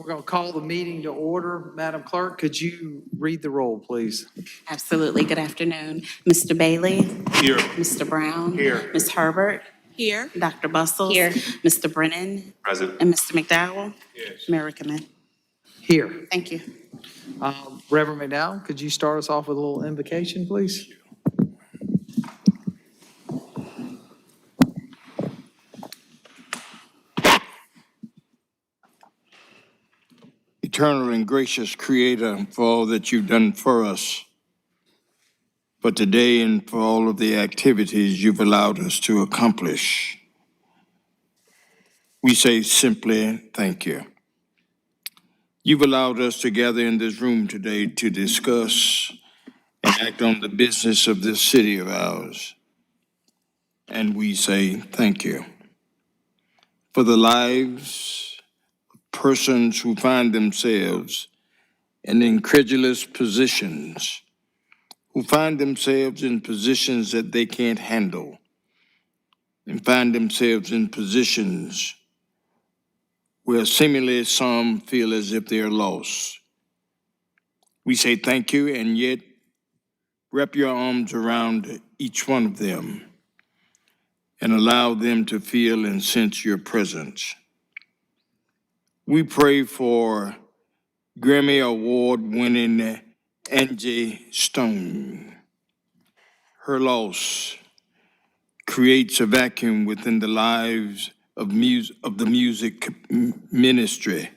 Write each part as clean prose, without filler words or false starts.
going to call the meeting to order. Madam Clerk, could you read the roll, please? Absolutely. Good afternoon. Mr. Bailey? Here. Mr. Brown? Here. Ms. Herbert? Here. Dr. Bustles? Here. Mr. Brennan? Present. And Mr. McDowell? Yes. Mayor Rickaman. Here. Thank you. Reverend McDowell, could you start us off with a little invocation, please? Eternal and gracious Creator, for all that you've done for us, for today and for all of the activities you've allowed us to accomplish, we say simply thank you. You've allowed us to gather in this room today to discuss and act on the business of this city of ours, and we say thank you for the lives persons who find themselves in incredulous positions, who find themselves in positions that they can't handle, and find themselves in positions where seemingly some feel as if they're lost. We say thank you, and yet wrap your arms around each one of them and allow them to feel and sense your presence. We pray for Grammy Award-winning Angie Stone. Her loss creates a vacuum within the lives of the music ministry.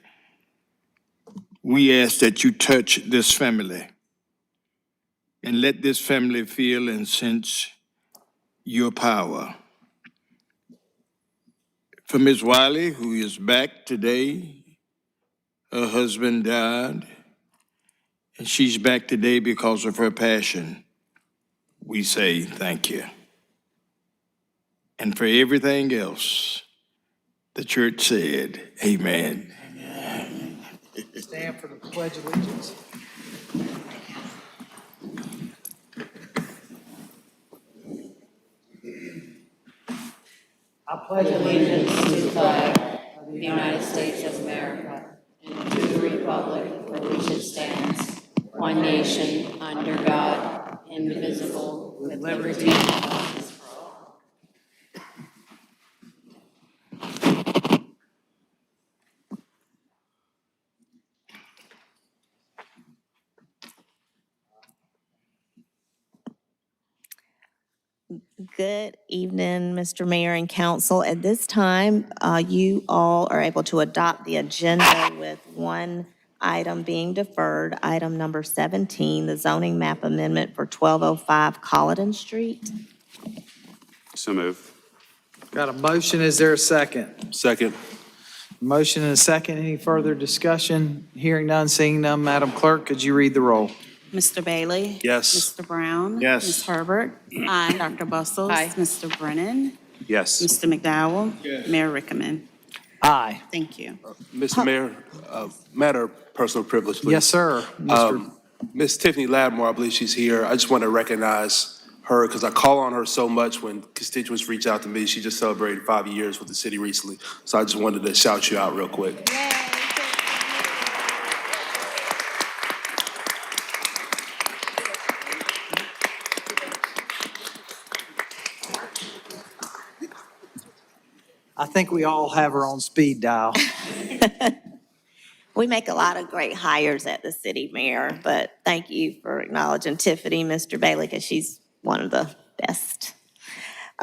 We ask that you touch this family and let this family feel and sense your power. For Ms. Wiley, who is back today, her husband died, and she's back today because of her passion. We say thank you. And for everything else, the church said, amen. Stand for the Pledge of Allegiance. I pledge Allegiance to the flag of the United States of America and to the republic for which it stands, one nation, under God, indivisible, with liberty and justice for all. Good evening, Mr. Mayor and Council. At this time, you all are able to adopt the agenda with one item being deferred, item number 17, the zoning map amendment for 1205 Colleton Street. So move. Got a motion, is there a second? Second. Motion and a second, any further discussion? Hearing none, seeing none, Madam Clerk, could you read the roll? Mr. Bailey? Yes. Mr. Brown? Yes. Ms. Herbert? Aye. Dr. Bustles? Aye. Mr. Brennan? Yes. Mr. McDowell? Yes. Mayor Rickaman. Aye. Thank you. Mr. Mayor, matter of personal privilege, please. Yes, sir. Mr. Miss Tiffany Lattimore, I believe she's here. I just want to recognize her because I call on her so much when constituents reach out to me. She just celebrated 5 years with the city recently. So I just wanted to shout you out real quick. I think we all have her on speed dial. We make a lot of great hires at the city, Mayor, but thank you for acknowledging Tiffany, Mr. Bailey, because she's one of the best.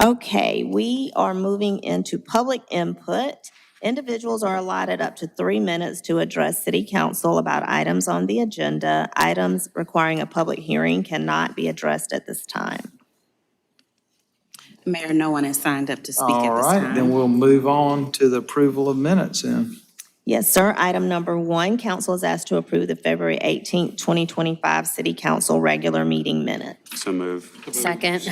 Okay, we are moving into public input. Individuals are allotted up to 3 minutes to address city council about items on the agenda. Items requiring a public hearing cannot be addressed at this time. Mayor, no one has signed up to speak All at this right, time. then we'll move on to the approval of minutes then. Yes, sir. Item number 1, council is asked to approve the February 18th, 2025 city council regular meeting minutes. So move. Second.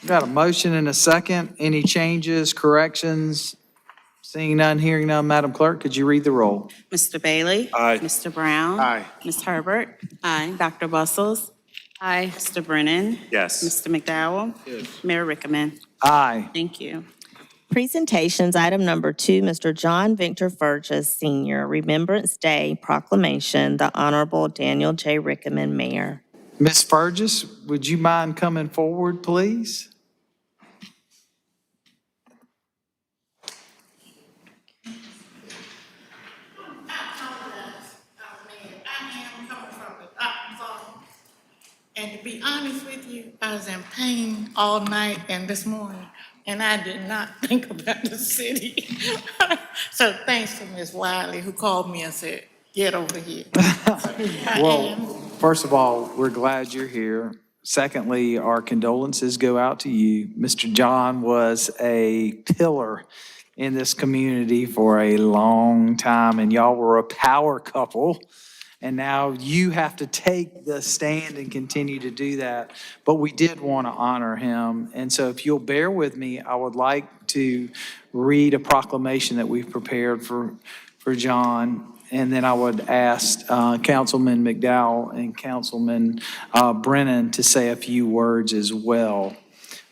Got a motion and a second. Any changes, corrections? Seeing none, hearing none, Madam Clerk, could you read the roll? Mr. Bailey? Aye. Mr. Brown? Aye. Ms. Herbert? Aye. Dr. Bustles? Aye. Mr. Brennan? Yes. Mr. McDowell? Yes. Mayor Rickaman. Aye. Thank you. Presentations, item number 2, Mr. John Victor Burgess, Sr., Remembrance Day Proclamation, the Honorable Daniel J. Rickaman, Mayor. Ms. Burgess, would you mind coming forward, please? I am coming from the doctor's office. And to be honest with you, I was in pain all night and this morning, and I did not think about the city. So thanks to Ms. Wiley, who called me and said, get over here. So I Well, am. first of all, we're glad you're here. Secondly, our condolences go out to you. Mr. John was a pillar in this community for a long time, and y'all were a power couple. And now you have to take the stand and continue to do that. But we did want to honor him. And so if you'll bear with me, I would like to read a proclamation that we've prepared for John. And then I would ask Councilman McDowell and Councilman Brennan to say a few words as well.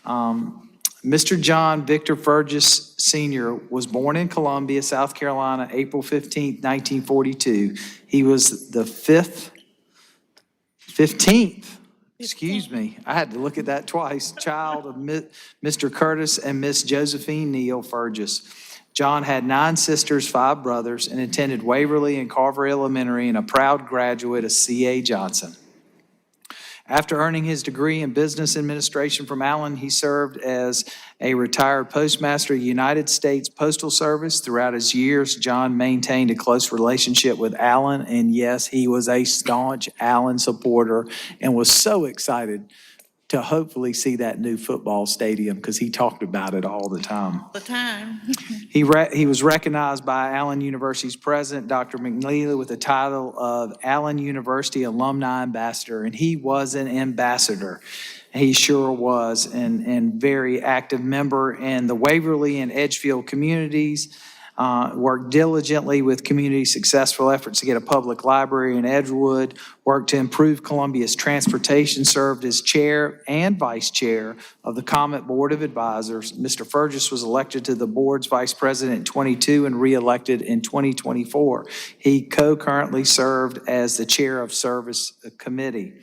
Mr. John Victor Burgess Sr. was born in Columbia, South Carolina, April 15th, 1942. He was the 15th, excuse me, I had to look at that twice, child of Mr. Curtis and Miss Josephine Neal Burgess. John had 9 sisters, 5 brothers, and attended Waverly and Carver Elementary, and a proud graduate of C.A. Johnson. After earning his degree in business administration from Allen, he served as a retired postmaster of the United States Postal Service. Throughout his years, John maintained a close relationship with Allen, and yes, he was a staunch Allen supporter and was so excited to hopefully see that new football stadium because he talked about it all the time. The time. He was recognized by Allen University's president, Dr. McNeely, with the title of Allen University Alumni Ambassador, and he was an ambassador. He sure was, and very active member in the Waverly and Edgefield communities, worked diligently with community successful efforts to get a public library in Edgewood, worked to improve Columbia's transportation, served as chair and vice chair of the Comet Board of Advisors. Mr. Burgess was elected to the board's vice president in 22 and reelected in 2024. He co-currently served as the chair of Service Committee.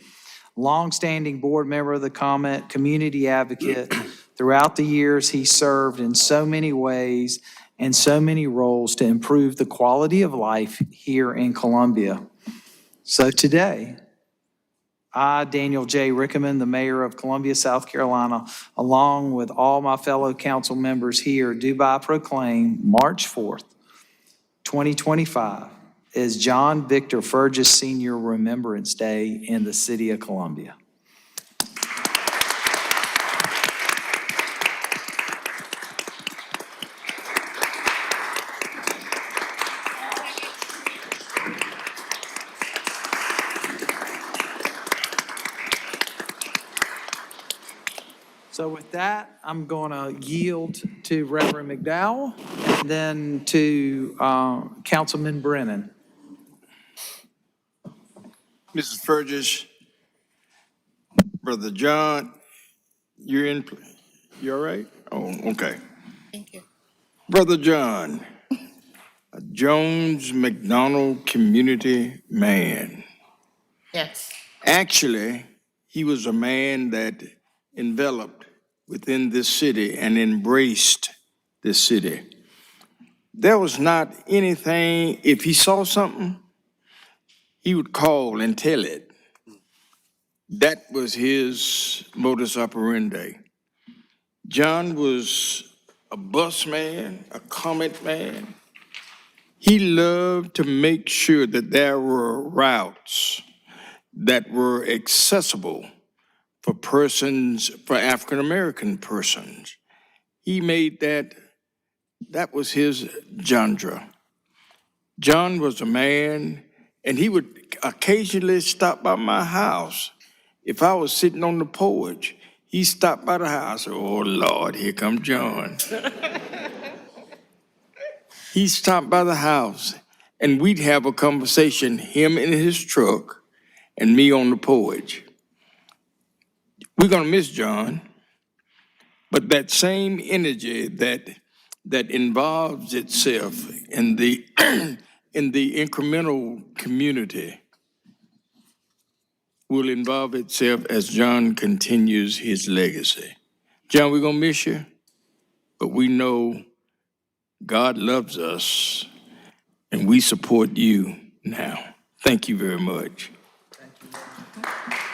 Longstanding board member of the Comet, community advocate. Throughout the years, he served in so many ways and so many roles to improve the quality of life here in Columbia. So today, I, Daniel J. Rickaman, the mayor of Columbia, South Carolina, along with all my fellow council members here, do proclaim March 4th, 2025, as John Victor Burgess Sr. Remembrance Day in the city of Columbia. So with that, I'm going to yield to Reverend McDowell and then to Councilman Brennan. Mrs. Burgess, Brother John, you all right? Oh, okay. Thank you. Brother John, a Jones McDonald community man. Yes. Actually, he was a man that enveloped within this city and embraced this city. There was not anything, if he saw something, he would call and tell it. That was his modus operandi. John was a bus man, a Comet man. He loved to make sure that there were routes that were accessible for persons, for African-American persons. He made that was his genre. John was a man, and he would occasionally stop by my house. If I was sitting on the porch, he stopped by the house. Oh, Lord, here comes John. He stopped by the house, and we'd have a conversation, him in his truck and me on the porch. We're going to miss John, but that same energy that that involves itself in the, in the incremental community will involve itself as John continues his legacy. John, we're gonna miss you, but we know God loves us and we support you now. Thank you very much.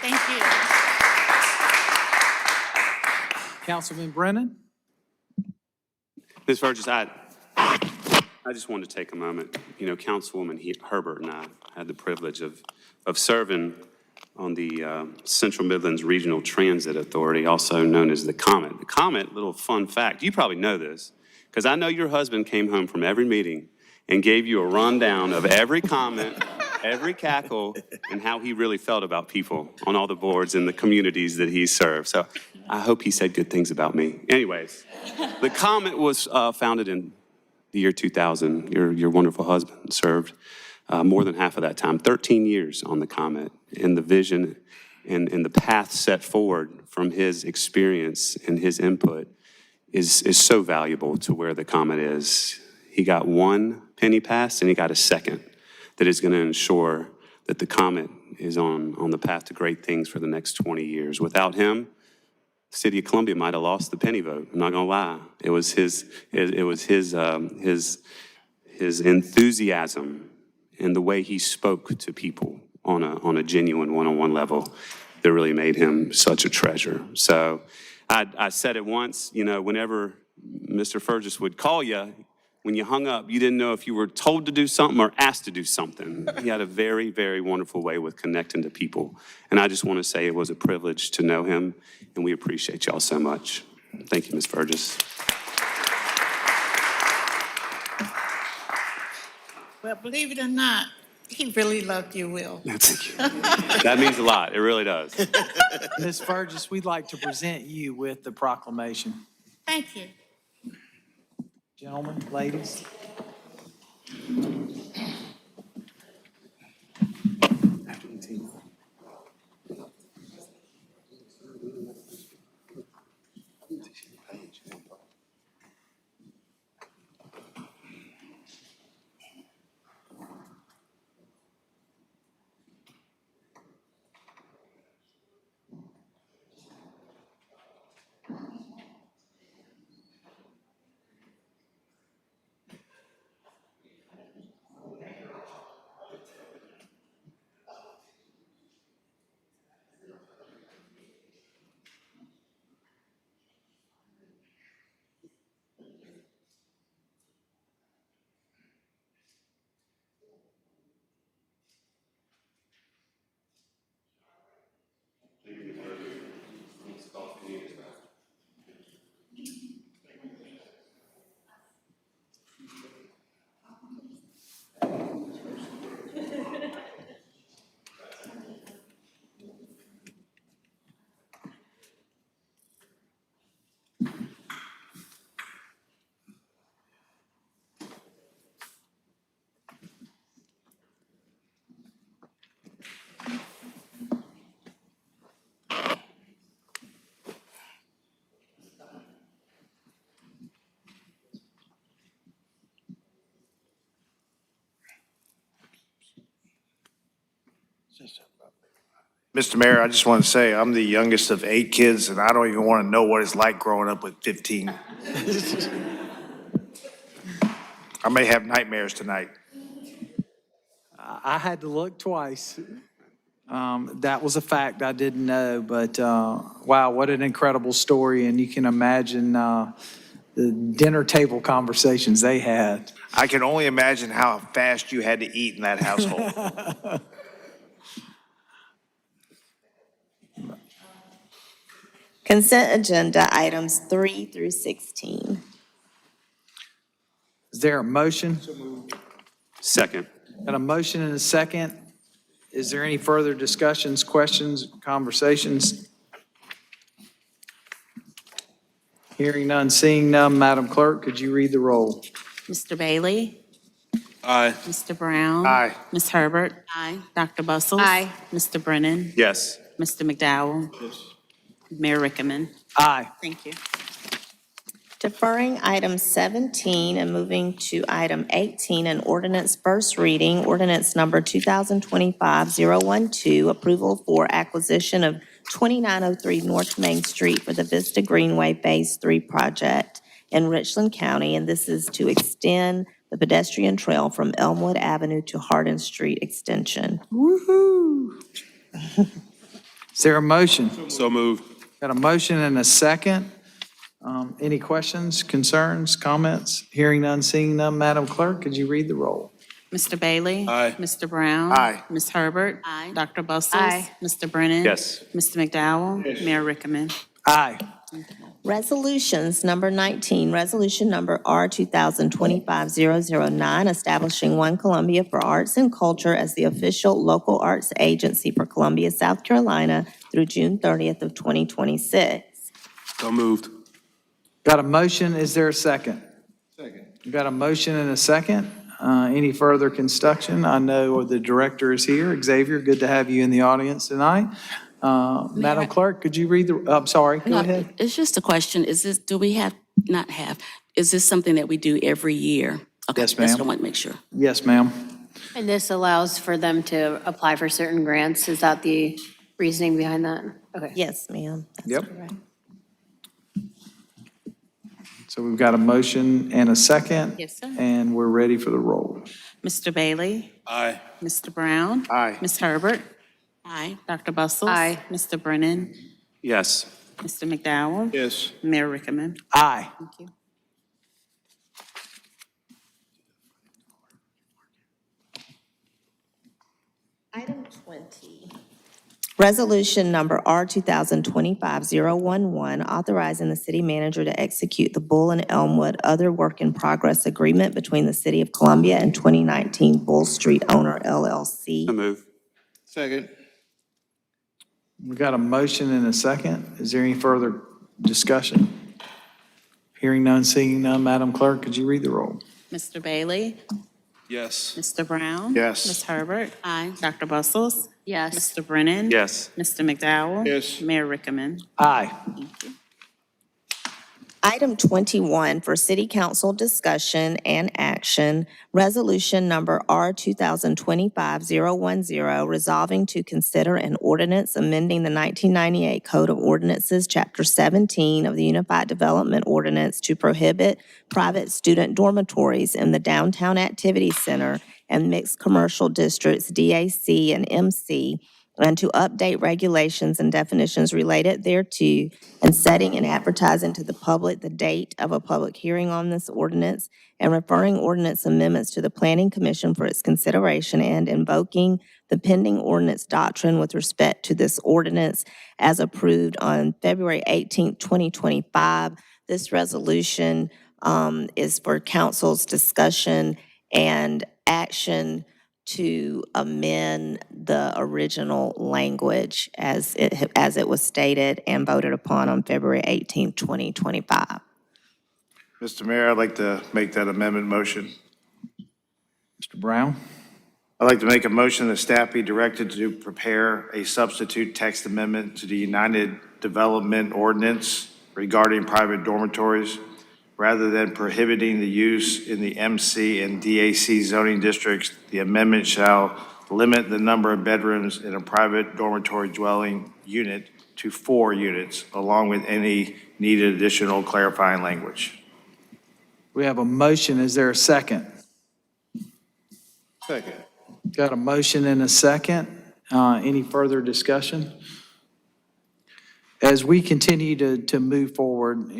Thank you. Councilman Brennan? Ms. Burgess, I just wanted to take a moment. You know, Councilwoman Herbert and I had the privilege of serving on the Central Midlands Regional Transit Authority, also known as the Comet. The Comet, little fun fact, you probably know this, because I know your husband came home from every meeting and gave you a rundown of every comment, every cackle, and how he really felt about people on all the boards and the communities that he served. So I hope he said good things about me. Anyways, the Comet was founded in the year 2000. Your wonderful husband served more than half of that time, 13 years on the Comet. And the vision and the path set forward from his experience and his input is so valuable to where the Comet is. He got one penny passed and he got a second that is going to ensure that the Comet is on the path to great things for the next 20 years. Without him, the city of Columbia might have lost the penny vote. I'm not going to lie. It was his enthusiasm and the way he spoke to people on a genuine one-on-one level that really made him such a treasure. So I said it once, you know, whenever Mr. Fergus would call you, when you hung up, you didn't know if you were told to do something or asked to do something. He had a very, very wonderful way with connecting to people. And I just want to say it was a privilege to know him, and we appreciate y'all so much. Thank you, Ms. Fergus. Well, believe it or not, he really loved you, Will. Thank you. That means a lot. It really does. Ms. Burgess, we'd like to present you with the proclamation. Thank you. Gentlemen, ladies. Mr. Mayor, I just want to say, I'm the youngest of 8 kids, and I don't even want to know what it's like growing up with 15. I may have nightmares tonight. I had to look twice. That was a fact I didn't know, but wow, what an incredible story. And you can imagine the dinner table conversations they had. I can only imagine how fast you had to eat in that household. Consent agenda items 3 through 16. Is there a motion? Second. Got a motion and a second. Is there any further discussions, questions, conversations? Hearing none, seeing none, Madam Clerk, could you read the roll? Mr. Bailey? Aye. Mr. Brown? Aye. Ms. Herbert? Aye. Dr. Bustles? Aye. Mr. Brennan? Yes. Mr. McDowell? Mayor Rickaman? Aye. Thank you. Deferring item 17 and moving to item 18, an ordinance first reading, ordinance number 2025-012, approval for acquisition of 2903 North Main Street for the Vista Greenway Phase 3 project in Richland County, and this is to extend the pedestrian trail from Elmwood Avenue to Hardin Street Extension. Woo-hoo. Is there a motion? So moved. Got a motion and a second. Any questions, concerns, comments? Hearing none, seeing none. Madam Clerk, could you read the roll? Mr. Bailey? Aye. Mr. Brown? Aye. Ms. Herbert? Aye. Dr. Bustles? Aye. Mr. Brennan? Yes. Mr. McDowell? Mayor Rickaman? Aye. Resolutions, number 19, resolution number R 2025-009, establishing One Columbia for Arts and Culture as the official local arts agency for Columbia, South Carolina through June 30th of 2026. So moved. Got a motion, is there a second? Second. Got a motion and a second. Any further construction? I know the director is here. Xavier, good to have you in the audience tonight. Madam Clerk, could you read the, I'm sorry, go No, ahead. It's just a question. Is this, do we have, not have, is this something that we do every year? Okay, Yes, that's what I ma'am. want to make sure. Yes, ma'am. And this allows for them to apply for certain grants? Is that the reasoning behind that? Okay. Yes, ma'am. That's Yep. correct. So we've got a motion and a second. Yes, sir. And we're ready for the roll. Mr. Bailey? Aye. Mr. Brown? Aye. Ms. Herbert? Aye. Dr. Bustles? Aye. Mr. Brennan? Yes. Mr. McDowell? Yes. Mayor Rickaman? Aye. Thank you. Item 20. Resolution number R 2025-011, authorizing the city manager to execute the Bull and Elmwood Other Work in Progress Agreement between the City of Columbia and 2019 Bull Street Owner LLC. So move. Second. We've got a motion and a second. Is there any further discussion? Hearing none, seeing none. Madam Clerk, could you read the roll? Mr. Bailey? Yes. Mr. Brown? Yes. Ms. Herbert? Aye. Dr. Bustles? Yes. Mr. Brennan? Yes. Mr. McDowell? Yes. Mayor Rickaman? Aye. Item 21 for city council discussion and action, resolution number R 2025-010, resolving to consider an ordinance amending the 1998 Code of Ordinances, Chapter 17 of the Unified Development Ordinance to prohibit private student dormitories in the Downtown Activity Center and mixed commercial districts, DAC and MC, and to update regulations and definitions related thereto, and setting and advertising to the public the date of a public hearing on this ordinance, and referring ordinance amendments to the Planning Commission for its consideration, and invoking the pending ordinance doctrine with respect to this ordinance as approved on February 18th, 2025. This resolution is for council's discussion and action to amend the original language as it was stated and voted upon on February 18th, 2025. Mr. Mayor, I'd like to make that amendment motion. Mr. Brown? I'd like to make a motion that staff be directed to prepare a substitute text amendment to the United Development Ordinance regarding private dormitories. Rather than prohibiting the use in the MC and DAC zoning districts, the amendment shall limit the number of bedrooms in a private dormitory dwelling unit to 4 units, along with any needed additional clarifying language. We have a motion. Is there a second? Second. Got a motion and a second. Any further discussion? As we continue to move forward,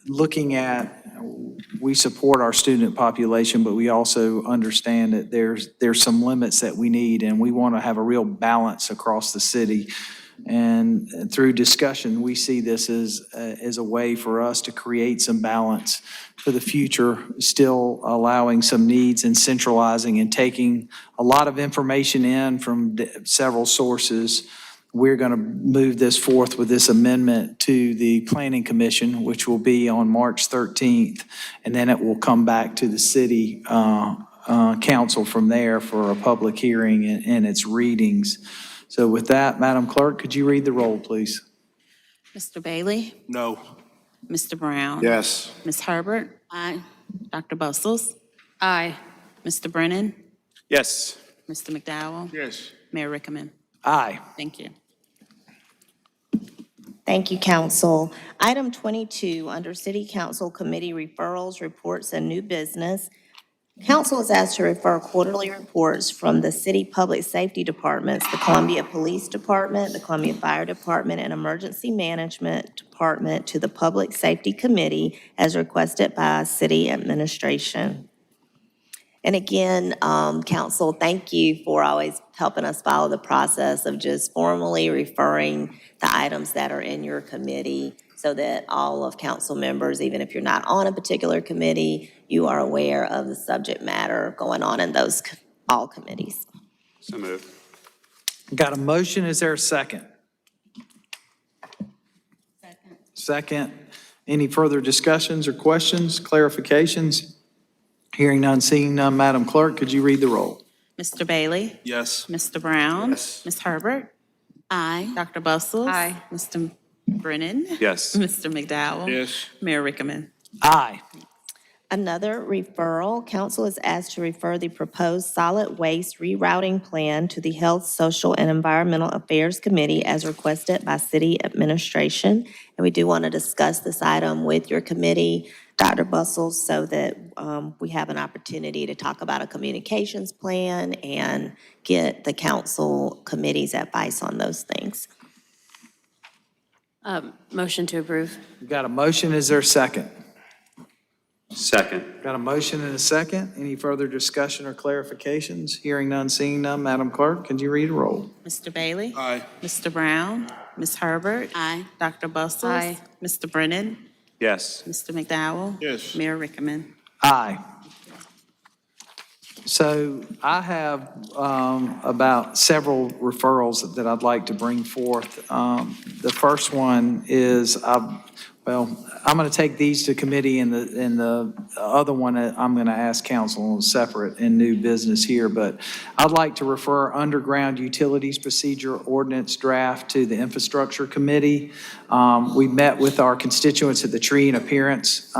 looking at, we support our student population, but we also understand that there's some limits that we need, and we want to have a real balance across the city. And through discussion, we see this as a way for us to create some balance for the future, still allowing some needs and centralizing and taking a lot of information in from several sources. We're going to move this forth with this amendment to the Planning Commission, which will be on March 13th, and then it will come back to the city council from there for a public hearing and its readings. So with that, Madam Clerk, could you read the roll, please? Mr. Bailey? No. Mr. Brown? Yes. Ms. Herbert? Aye. Dr. Bustles? Aye. Mr. Brennan? Yes. Mr. McDowell? Yes. Mayor Rickaman? Aye. Thank you. Thank you, council. Item 22, under City Council Committee Referrals, Reports, and New Business. Council is asked to refer quarterly reports from the city public safety departments, the Columbia Police Department, the Columbia Fire Department, and Emergency Management Department to the Public Safety Committee as requested by city administration. And again, council, thank you for always helping us follow the process of just formally referring the items that are in your committee so that all of council members, even if you're not on a particular committee, you are aware of the subject matter going on in those, all committees. So moved. Got a motion, is there a second? Second. Any further discussions or questions, clarifications? Hearing none, seeing none, Madam Clerk, could you read the roll? Mr. Bailey? Yes. Mr. Brown? Yes. Ms. Herbert? Aye. Dr. Bustles? Aye. Mr. Brennan? Yes. Mr. McDowell? Yes. Mayor Rickaman? Aye. Another referral, council is asked to refer the proposed solid waste rerouting plan to the Health, Social, and Environmental Affairs Committee as requested by city administration. And we do want to discuss this item with your committee, Dr. Bustles, so that we have an opportunity to talk about a communications plan and get the council committee's advice on those things. Motion to approve. Got a motion, is there a second? Second. Got a motion and a second. Any further discussion or clarifications? Hearing none, seeing none, Madam Clerk, could you read the roll? Mr. Bailey? Aye. Mr. Brown? Ms. Herbert? Aye. Dr. Bustles? Aye. Mr. Brennan? Yes. Mr. McDowell? Yes. Mayor Rickaman? Aye. So I have about several referrals that I'd like to bring forth. The first one is, I'm going to take these to committee, and the other one, I'm going to ask council on separate and new business here. But I'd like to refer underground utilities procedure ordinance draft to the infrastructure committee. We met with our constituents at the Tree and Appearance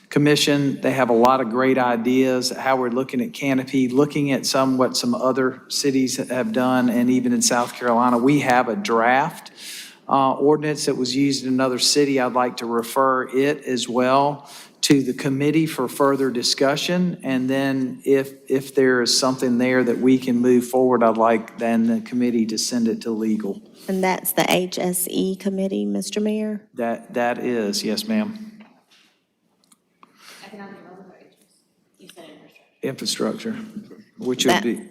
Commission. They have a lot of great ideas, how we're looking at canopy, looking at what some other cities have done, and even in South Carolina. We have a draft ordinance that was used in another city. I'd like to refer it as well to the committee for further discussion. And then if there is something there that we can move forward, I'd like then the committee to send it to legal. And that's the HSE committee, Mr. Mayor? That is, yes, ma'am. Infrastructure, which would be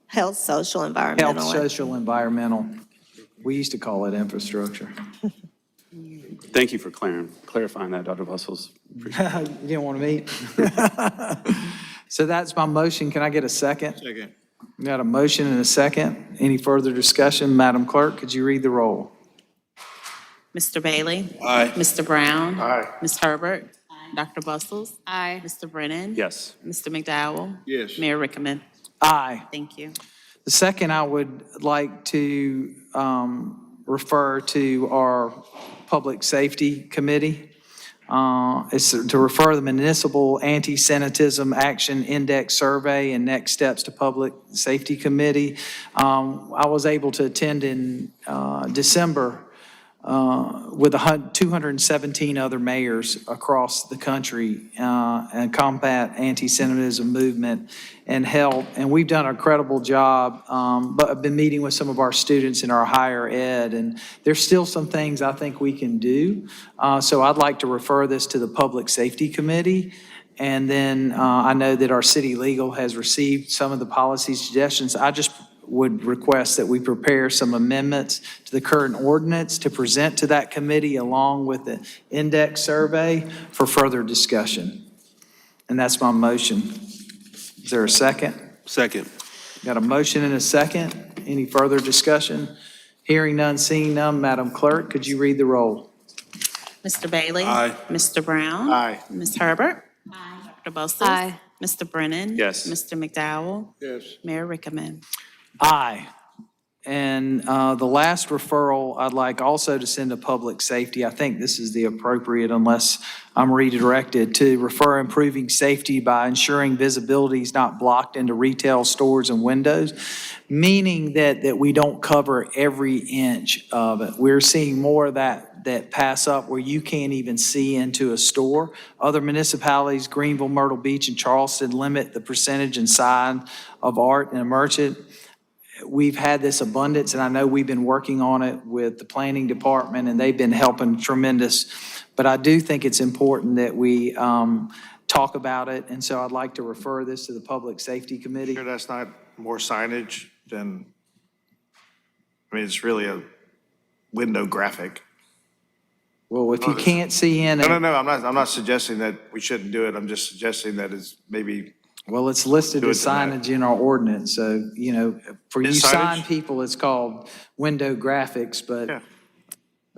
Health, social, health, environmental. social, environmental. We used to call it infrastructure. Thank you for clarifying that, Dr. Bustles. You didn't want to meet? So that's my motion. Can I get a second? Second. Got a motion and a second. Any further discussion? Madam Clerk, could you read the roll? Mr. Bailey? Aye. Mr. Brown? Aye. Ms. Herbert? Dr. Bustles? Aye. Mr. Brennan? Yes. Mr. McDowell? Yes. Mayor Rickaman? Aye. Thank you. The second, I would like to refer to our Public Safety Committee. It's to refer the Municipal Anti-Semitism Action Index Survey and Next Steps to Public Safety Committee. I was able to attend in December with 217 other mayors across the country and combat anti-Semitism movement and help. And we've done an incredible job, but I've been meeting with some of our students in our higher ed, and there's still some things I think we can do. So I'd like to refer this to the Public Safety Committee. And then I know that our city legal has received some of the policy suggestions. I just would request that we prepare some amendments to the current ordinance to present to that committee along with the index survey for further discussion. And that's my motion. Is there a second? Second. Got a motion and a second. Any further discussion? Hearing none, seeing none, Madam Clerk, could you read the roll? Mr. Bailey? Aye. Mr. Brown? Aye. Ms. Herbert? Aye. Dr. Bustles? Aye. Mr. Brennan? Yes. Mr. McDowell? Yes. Mayor Rickaman? Aye. And the last referral, I'd like also to send to public safety. I think this is the appropriate, unless I'm redirected, to refer improving safety by ensuring visibility is not blocked into retail stores and windows, meaning that we don't cover every inch of it. We're seeing more of that pass up where you can't even see into a store. Other municipalities, Greenville, Myrtle Beach, and Charleston, limit the percentage and size of art in a merchant. We've had this abundance, and I know we've been working on it with the planning department, and they've been helping tremendous. But I do think it's important that we talk about it, and so I'd like to refer this to the Public Safety Committee. Sure, that's not more signage than, I mean, it's really a window graphic. Well, if you can't see in it, No, I'm not suggesting that we shouldn't do it. I'm just suggesting that it's maybe, well, it's listed Do it as tonight. signage in our ordinance, so, you know, for you Is sign signage? people, it's called window graphics, yeah, but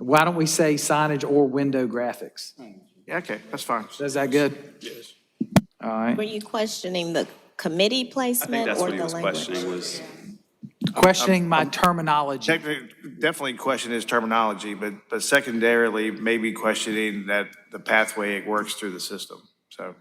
why don't we say signage or window graphics? yeah, okay, that's fine. Is that good? Yes. All right. Were you questioning the committee I think placement that's or what he the was language? questioning was, Questioning my terminology. Technically, definitely question his terminology, but secondarily, maybe questioning that the pathway it works through the system. So,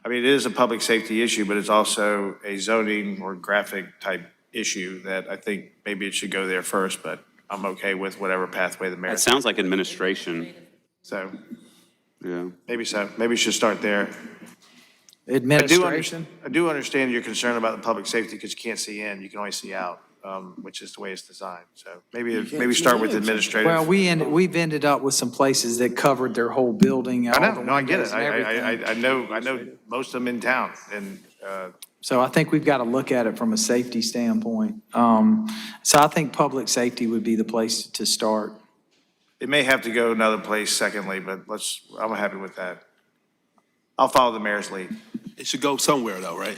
I mean, it is a public safety issue, but it's also a zoning or graphic type issue that I think maybe it should go there first, but I'm okay with whatever pathway the mayor. it sounds like administration, So, yeah. maybe so, maybe we should start there. Administration? I do understand your concern about the public safety because you can't see in, you can only see out, which is the way it's designed. So maybe start with administrative. Well, we've ended up with some places that covered their whole building. I all know, the no, I get windows it. and everything. I know most of them in town, and, So I think we've got to look at it from a safety standpoint. So I think public safety would be the place to start. it may have to go another place secondly, but I'm happy with that. I'll follow the mayor's lead. It should go somewhere though, right?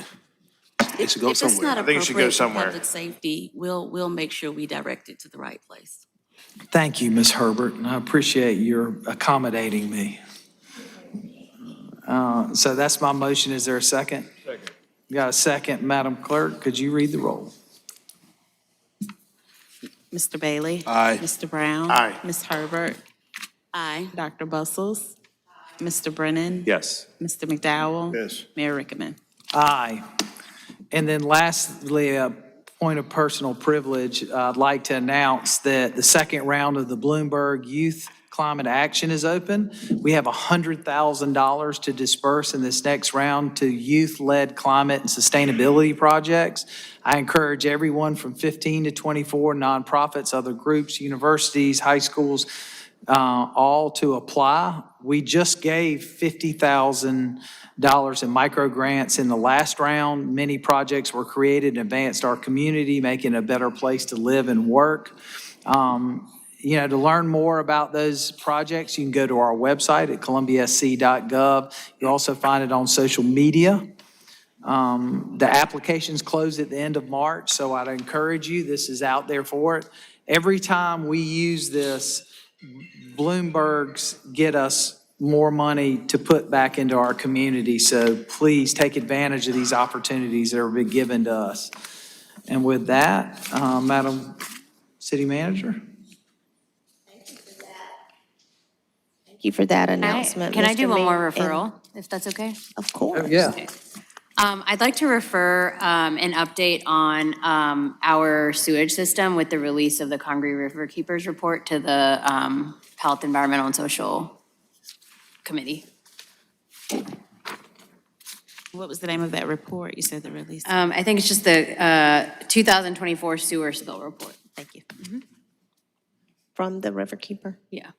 It should go If it's somewhere. not I think it should go appropriate for somewhere. public safety, we'll make sure we direct it to the right place. Thank you, Ms. Herbert, and I appreciate your accommodating me. So that's my motion. Is there a second? Second. Got a second. Madam Clerk, could you read the roll? Mr. Bailey? Aye. Mr. Brown? Aye. Ms. Herbert? Aye. Dr. Bustles? Mr. Brennan? Yes. Mr. McDowell? Yes. Mayor Rickaman? Aye. And then lastly, a point of personal privilege, I'd like to announce that the second round of the Bloomberg Youth Climate Action is open. We have $100,000 to disperse in this next round to youth-led climate and sustainability projects. I encourage everyone from 15 to 24, nonprofits, other groups, universities, high schools, all to apply. We just gave $50,000 in micro grants in the last round. Many projects were created and advanced our community, making it a better place to live and work. You know, to learn more about those projects, you can go to our website at columbiasc.gov. You'll also find it on social media. The applications close at the end of March, so I'd encourage you, this is out there for it. Every time we use this, Bloomberg's get us more money to put back into our community, so please take advantage of these opportunities that are being given to us. And with that, Madam City Manager? Thank you for that announcement. Can I do Mr. one more Mayor, and- referral, if that's okay? Of course. Yeah. I'd like to refer an update on our sewage system with the release of the Congaree River Keepers Report to the Health, Environmental, and Social Committee. What was the name of that report? You said the release. I think it's just the 2024 sewer spill report. Thank you. From the Riverkeeper. Yeah.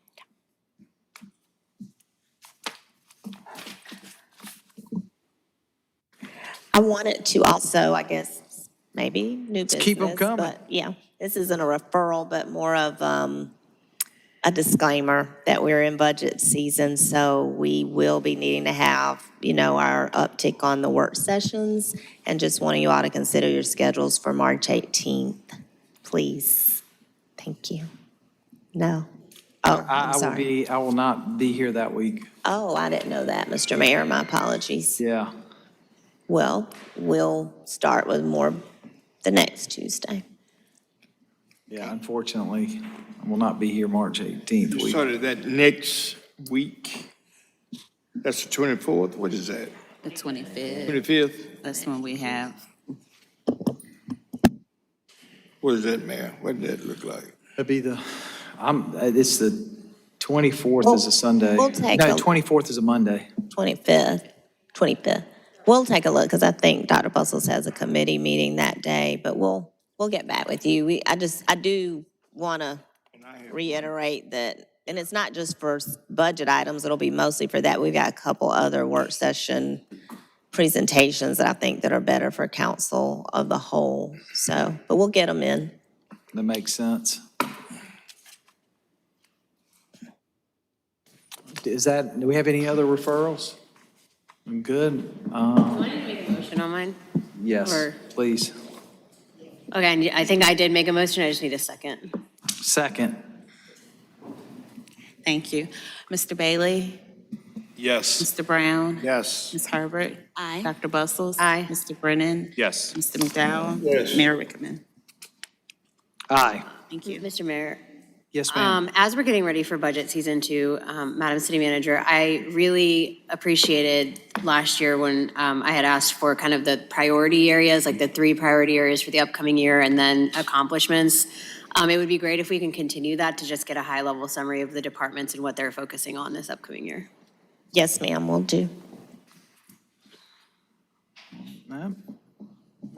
I wanted to also, I guess, maybe new business. keep 'em coming. But yeah, this isn't a referral, but more of a disclaimer that we're in budget season, so we will be needing to have, you know, our uptick on the work sessions, and just wanting you all to consider your schedules for March 18th, please. Thank you. No? Oh, I'm sorry. I will not be here that week. Oh, I didn't know that, Mr. Mayor, my apologies. Yeah. Well, we'll start with more the next Tuesday. Yeah, unfortunately, I will not be here March 18th. You We- started that next week? That's the 24th? What is that? The 25th, 25th? that's when we have. What is that, Mayor? What did that look like? It'll be it's the 24th is a Sunday. We'll take No, a- 24th is a Monday. 25th. We'll take a look, because I think Dr. Bustles has a committee meeting that day, but we'll get back with you. I do want to reiterate that, and it's not just for budget items, it'll be mostly for that. We've got a couple other work session presentations that I think that are better for council of the whole, so, but we'll get them in. That makes sense. Do we have any other referrals? I'm good. Do I need to make a motion on mine? Yes, Or- please. Okay, I think I did make a motion, I just need a second. Second. Thank you. Mr. Bailey? Yes. Mr. Brown? Yes. Ms. Herbert? Aye. Dr. Bustles? Aye. Mr. Brennan? Yes. Mr. McDowell? Yes. Mayor Rickaman? Aye. Thank you. Mr. Mayor, Yes, ma'am. as we're getting ready for budget season 2, Madam City Manager, I really appreciated last year when I had asked for kind of the priority areas, like the 3 priority areas for the upcoming year, and then accomplishments. It would be great if we can continue that to just get a high-level summary of the departments and what they're focusing on this upcoming year. Yes, ma'am, we'll do.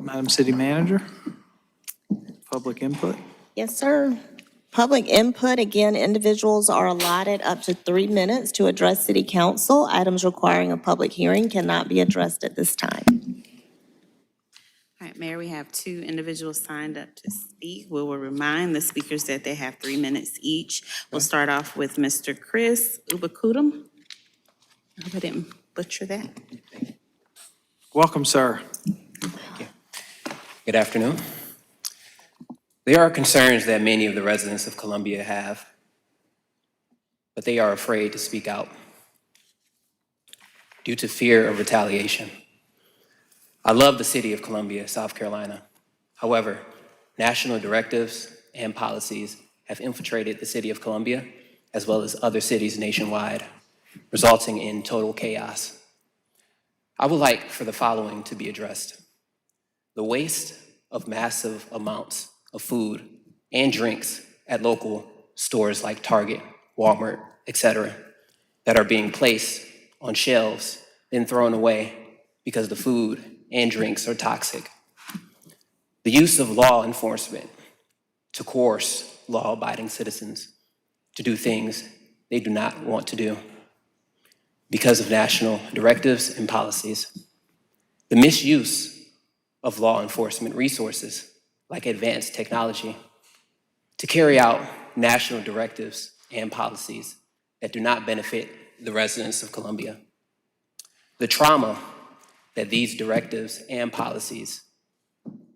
Madam City Manager? Public input? Yes, sir. Public input, again, individuals are allotted up to 3 minutes to address city council. Items requiring a public hearing cannot be addressed at this time. All right, Mayor, we have 2 individuals signed up to speak. We will remind the speakers that they have 3 minutes each. We'll start off with Mr. Chris Ubakutum. I hope I didn't butcher that. Welcome, sir. Good afternoon. There are concerns that many of the residents of Columbia have, but they are afraid to speak out due to fear of retaliation. I love the city of Columbia, South Carolina. However, national directives and policies have infiltrated the city of Columbia as well as other cities nationwide, resulting in total chaos. I would like for the following to be addressed: the waste of massive amounts of food and drinks at local stores like Target, Walmart, etc., that are being placed on shelves, then thrown away because the food and drinks are toxic. The use of law enforcement to coerce law-abiding citizens to do things they do not want to do because of national directives and policies. The misuse of law enforcement resources like advanced technology to carry out national directives and policies that do not benefit the residents of Columbia. The trauma that these directives and policies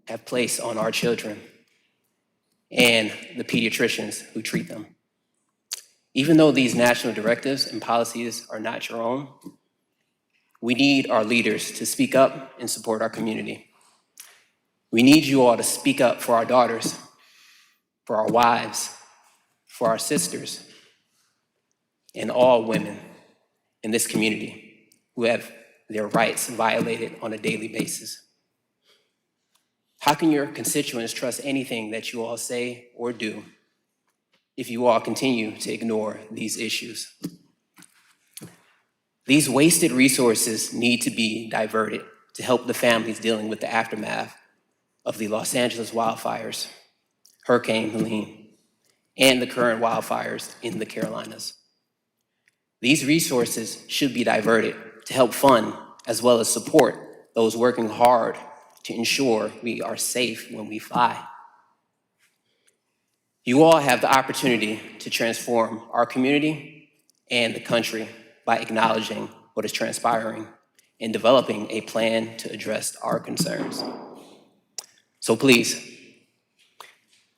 have placed on our children and the pediatricians who treat them. Even though these national directives and policies are not your own, we need our leaders to speak up and support our community. We need you all to speak up for our daughters, for our wives, for our sisters, and all women in this community who have their rights violated on a daily basis. How can your constituents trust anything that you all say or do if you all continue to ignore these issues? These wasted resources need to be diverted to help the families dealing with the aftermath of the Los Angeles wildfires, Hurricane Helene, and the current wildfires in the Carolinas. These resources should be diverted to help fund as well as support those working hard to ensure we are safe when we fly. You all have the opportunity to transform our community and the country by acknowledging what is transpiring and developing a plan to address our concerns. So please,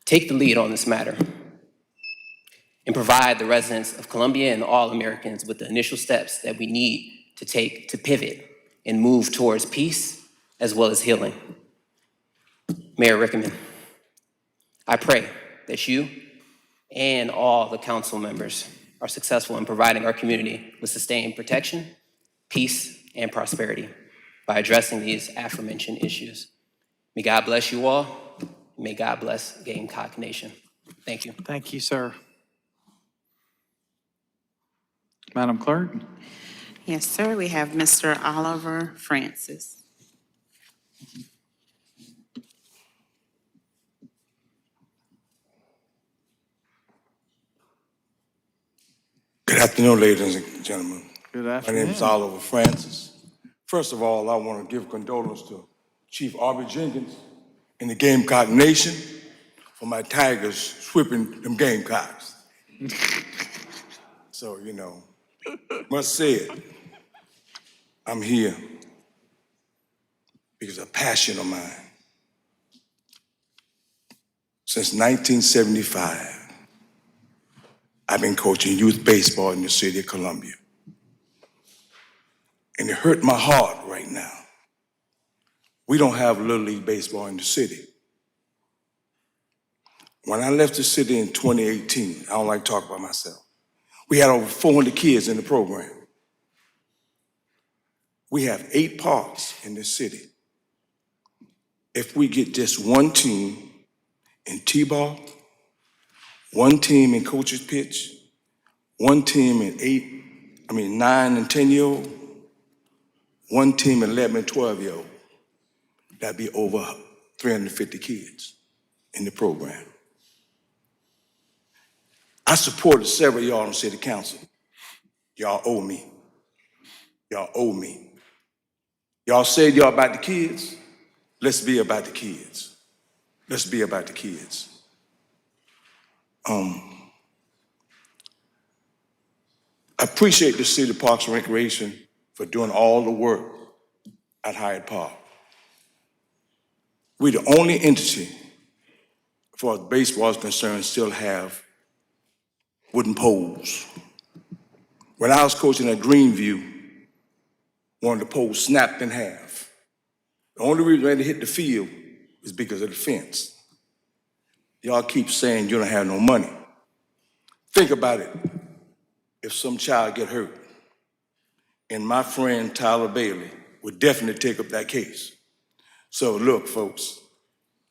take the lead on this matter and provide the residents of Columbia and all Americans with the initial steps that we need to take to pivot and move towards peace as well as healing. Mayor Rickaman, I pray that you and all the council members are successful in providing our community with sustained protection, peace, and prosperity by addressing these aforementioned issues. May God bless you all. May God bless Gamecock Nation. Thank you. Thank you, sir. Madam Clerk? Yes, sir. We have Mr. Oliver Francis. Good afternoon, ladies and gentlemen. Good My afternoon. name is Oliver Francis. First of all, I want to give condolence to Chief Aubrey Jenkins and the Gamecock Nation for my Tigers sweeping them Gamecocks. So, you know, must say it. I'm here because of a passion of mine. Since 1975, I've been coaching youth baseball in the city of Columbia. And it hurt my heart right now. We don't have Little League baseball in the city. When I left the city in 2018, I don't like to talk about myself, we had over 400 kids in the program. We have 8 parks in the city. If we get just one team in T-ball, one team in coach's pitch, one team in 9 and 10-year-old, one team in 11 and 12-year-old, that'd be over 350 kids in the program. I supported several of y'all on city council. Y'all owe me. Y'all owe me. Y'all said y'all about the kids. Let's be about the kids. Let's be about the kids. I appreciate the City Parks and Recreation for doing all the work at Hyde Park. We're the only entity, as far as baseball is concerned, still have wooden poles. When I was coaching at Greenview, one of the poles snapped in half. The only reason I had to hit the field is because of the fence. Y'all keep saying you don't have no money. Think about it. If some child get hurt, and my friend Tyler Bailey would definitely take up that case. So look, folks,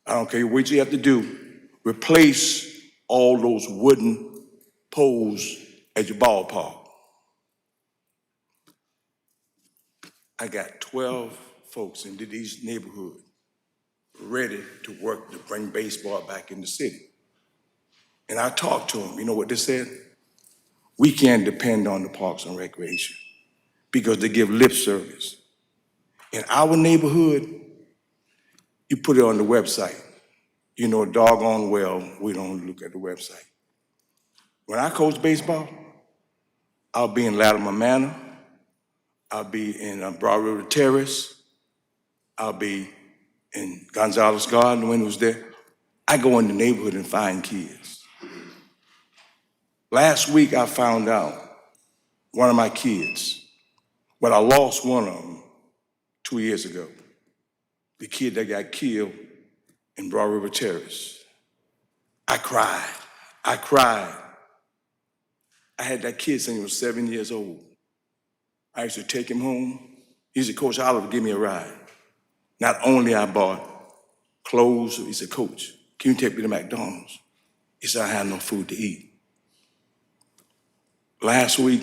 I don't care what you have to do, replace all those wooden poles at your ballpark. I got 12 folks in these neighborhoods ready to work to bring baseball back in the city. And I talked to them, you know what they said? We can't depend on the Parks and Recreation because they give lip service. In our neighborhood, you put it on the website. You know doggone well we don't look at the website. When I coach baseball, I'll be in Latimer Manor, I'll be in Broad River Terrace, I'll be in Gonzalez Garden when it was there. I go in the neighborhood and find kids. Last week I found out one of my kids, but I lost one of them 2 years ago. The kid that got killed in Broad River Terrace. I cried. I had that kid since he was 7 years old. I used to take him home. He said, Coach Oliver, give me a ride. Not only I bought clothes, he said, Coach, can you take me to McDonald's? He said, I have no food to eat. Last week,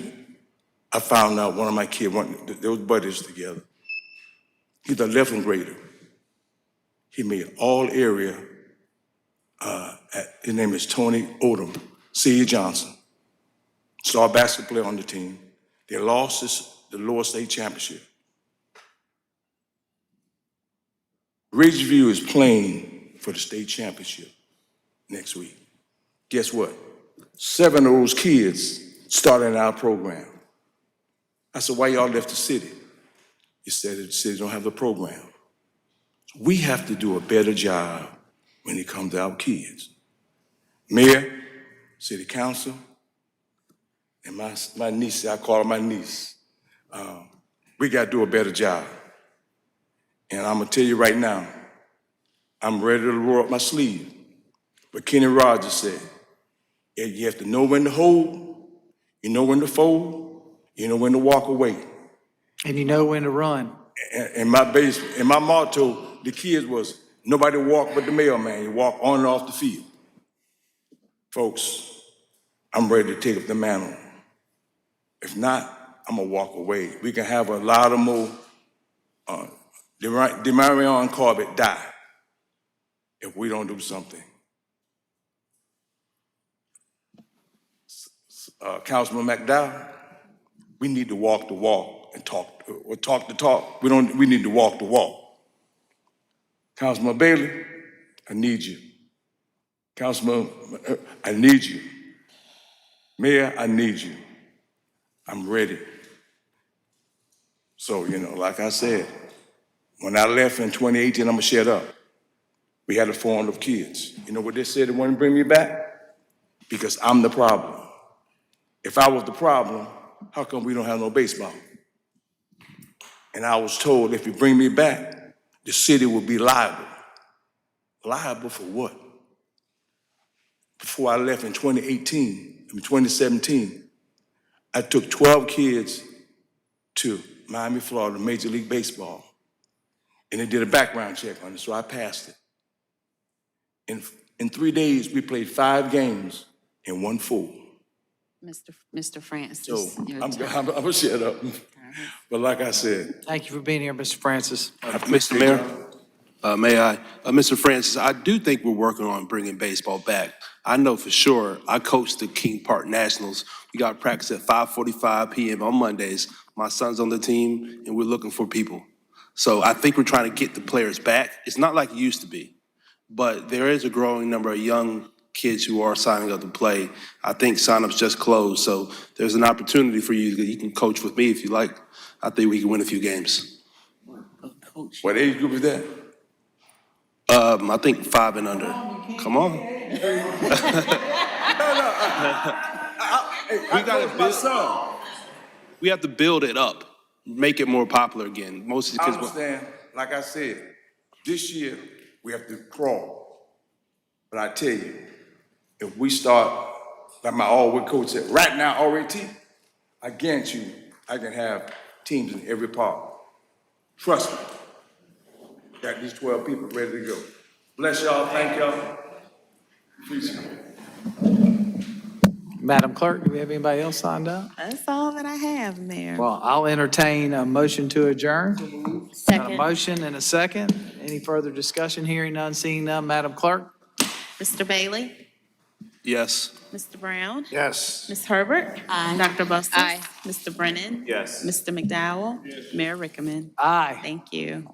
I found out one of my kids, they were buddies together. He's a 11th grader. He made all area, his name is Tony Odom, C.E. Johnson, star basketball player on the team. They lost the lower state championship. Ridgeview is playing for the state championship next week. Guess what? 7 of those kids started in our program. I said, why y'all left the city? He said the city don't have the program. So we have to do a better job when it comes to our kids. Mayor, city council, and my niece, I call her my niece. We got to do a better job. And I'm going to tell you right now, I'm ready to roll up my sleeve But Kenny Rogers said, you have to know when to hold, you know when to fold, you know when to walk away. And you know when to run. And my motto, the kids was, nobody walk but the mailman. You walk on and off the field. Folks, I'm ready to take up the mantle. If not, I'm gonna walk away. We can have a lot of more, Demarion Corbett die if we don't do something. Councilman McDowell, we need to walk the walk and talk the talk. We need to walk the walk. Councilman Bailey, I need you. Councilman, I need you. Mayor, I need you. I'm ready. So, like I said, when I left in 2018, I'm gonna shut up. We had a forum of kids. You know what they said? They wanted to bring me back? Because I'm the problem. If I was the problem, how come we don't have no baseball? And I was told if you bring me back, the city will be liable. Liable for what? Before I left in 2017, I took 12 kids to Miami, Florida, Major League Baseball. And they did a background check on it, so I passed it. In 3 days, we played 5 games and won 4. Mr. Francis. So your I'm turn. gonna shut up. But like I said, Thank you for being here, Mr. Francis. Mr. Mayor, may I? Mr. Francis, I do think we're working on bringing baseball back. I know for sure, I coached the King Park Nationals. We got practice at 5:45 p.m. on Mondays. My son's on the team, and we're looking for people. So I think we're trying to get the players back. It's not like it used to be, but there is a growing number of young kids who are signing up to play. I think signups just closed, so there's an opportunity for you. You can coach with me if you like. I think we can win a few games. what age group is that? I think 5 and under. Come on. We gotta my build. son. We have to build it up, make it more popular again. Most of the I kids. understand, like I said, this year, we have to crawl. But I tell you, if we start, like my all-wood coach said, right now, already, I guarantee you, I can have teams in every park. Trust me. Got these 12 people ready to go. Bless y'all, thank y'all. Appreciate it. Madam Clerk, do we have anybody else signed up? That's all that I have, Mayor. Well, I'll entertain a motion to adjourn. Got a Second. motion and a second. Any further discussion? Hearing none, seeing none. Madam Clerk? Mr. Bailey? Yes. Mr. Brown? Yes. Ms. Herbert? Aye. Dr. Bustos? Aye. Mr. Brennan? Yes. Mr. McDowell? Mayor Rickaman? Aye. Thank you.